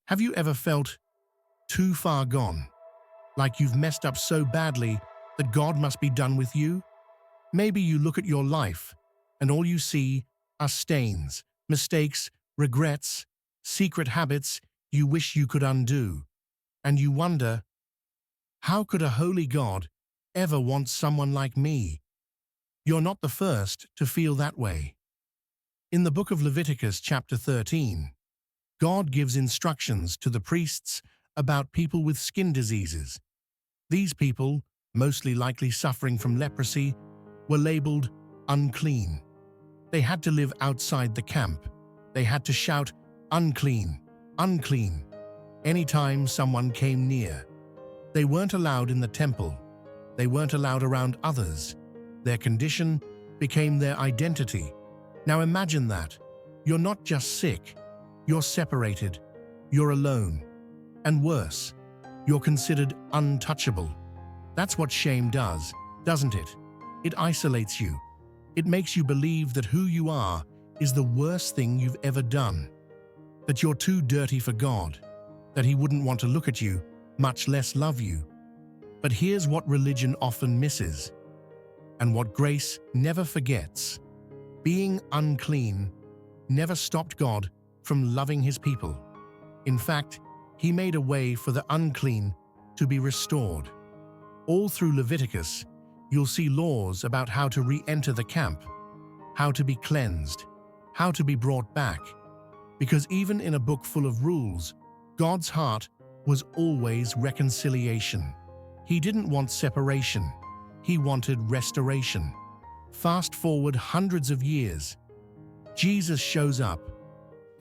Have you ever felt too far gone? Like you've messed up so badly that God must be done with you? Maybe you look at your life and all you see are stains, mistakes, regrets, secret habits you wish you could undo. And you wonder, how could a holy God ever want someone like me? You're not the first to feel that way. In the book of Leviticus chapter 13, God gives instructions to the priests about people with skin diseases. These people, mostly likely suffering from leprosy, were labeled unclean. They had to live outside the camp. They had to shout, "Unclean, unclean," anytime someone came near. They weren't allowed in the temple. They weren't allowed around others. Their condition became their identity. Now imagine that. You're not just sick. You're separated. You're alone. And worse, you're considered untouchable. That's what shame does, doesn't it? It isolates you. It makes you believe that who you are is the worst thing you've ever done. That you're too dirty for God. That He wouldn't want to look at you, much less love you. But here's what religion often misses, and what grace never forgets. Being unclean never stopped God from loving His people. In fact, He made a way for the unclean to be restored. All through Leviticus, you'll see laws about how to re-enter the camp, how to be cleansed, how to be brought back. Because even in a book full of rules, God's heart was always reconciliation. He didn't want separation. He wanted restoration. Fast forward hundreds of years. Jesus shows up.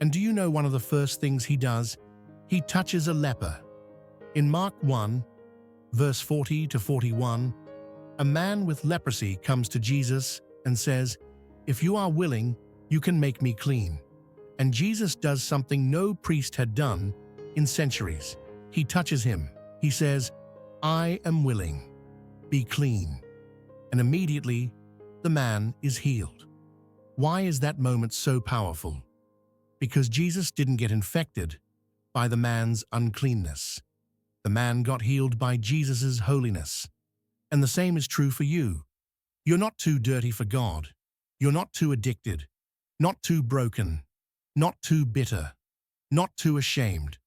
And do you know one of the first things He does? He touches a leper. In Mark 1, verse 40 to 41, a man with leprosy comes to Jesus and says, "If you are willing, you can make me clean." And Jesus does something no priest had done in centuries. He touches him. He says, "I am willing. Be clean." And immediately, the man is healed. Why is that moment so powerful? Because Jesus didn't get infected by the man's uncleanness. The man got healed by Jesus' holiness. And the same is true for you. You're not too dirty for God. You're not too addicted, not too broken, not too bitter, not too ashamed,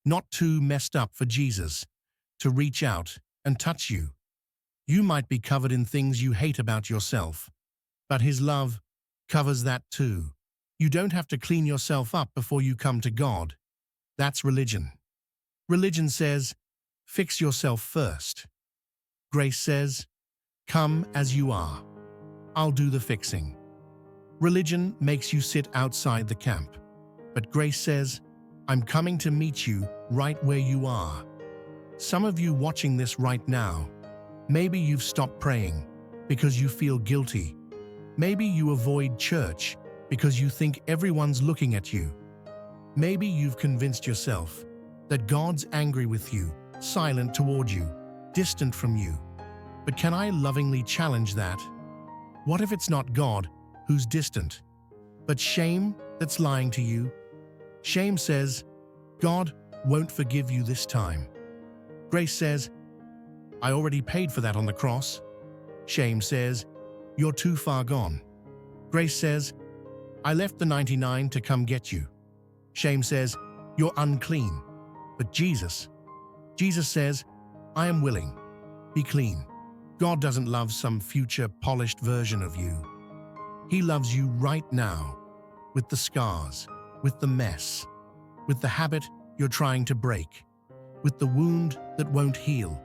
not too messed up for Jesus to reach out and touch you. You might be covered in things you hate about yourself, but His love covers that too. You don't have to clean yourself up before you come to God. That's religion. Religion says, fix yourself first. Grace says, come as you are. I'll do the fixing. Religion makes you sit outside the camp, but grace says, I'm coming to meet you right where you are. Some of you watching this right now, maybe you've stopped praying because you feel guilty. Maybe you avoid church because you think everyone's looking at you. Maybe you've convinced yourself that God's angry with you, silent toward you, distant from you. But can I lovingly challenge that? What if it's not God who's distant, but shame that's lying to you? Shame says, God won't forgive you this time. Grace says, I already paid for that on the cross. Shame says, you're too far gone. Grace says, I left the 99 to come get you. Shame says, you're unclean. But Jesus says, I am willing. Be clean. God doesn't love some future polished version of you. He loves you right now, with the scars, with the mess, with the habit you're trying to break, with the wound that won't heal,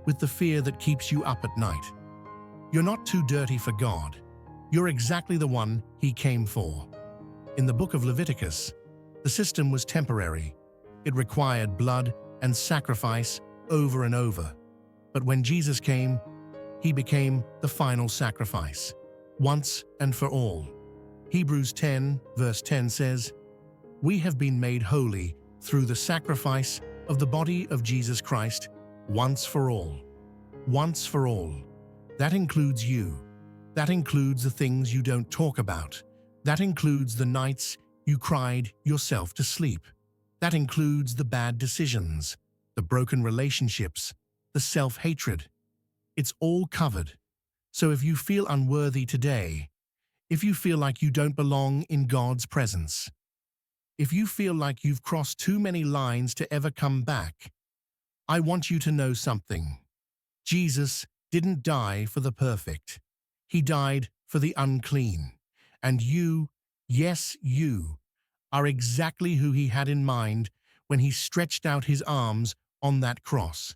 with the fear that keeps you up at night. You're not too dirty for God. You're exactly the one He came for. In the book of Leviticus, the system was temporary. It required blood and sacrifice over and over. But when Jesus came, He became the final sacrifice, once and for all. Hebrews 10, verse 10 says, We have been made holy through the sacrifice of the body of Jesus Christ, once for all. Once for all. That includes you. That includes the things you don't talk about. That includes the nights you cried yourself to sleep. That includes the bad decisions, the broken relationships, the self-hatred. It's all covered. So if you feel unworthy today, if you feel like you don't belong in God's presence, if you feel like you've crossed too many lines to ever come back, I want you to know something. Jesus didn't die for the perfect. He died for the unclean. And you, yes, you, are exactly who he had in mind when he stretched out his arms on that cross.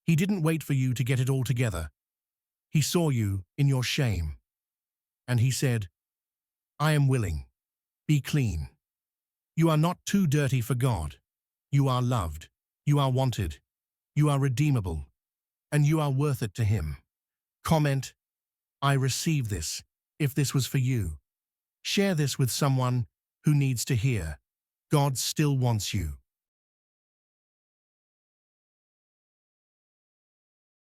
He didn't wait for you to get it all together. He saw you in your shame. And he said, I am willing. Be clean. You are not too dirty for God. You are loved. You are wanted. You are redeemable. And you are worth it to him. Comment, I receive this, if this was for you. Share this with someone who needs to hear. God still wants you.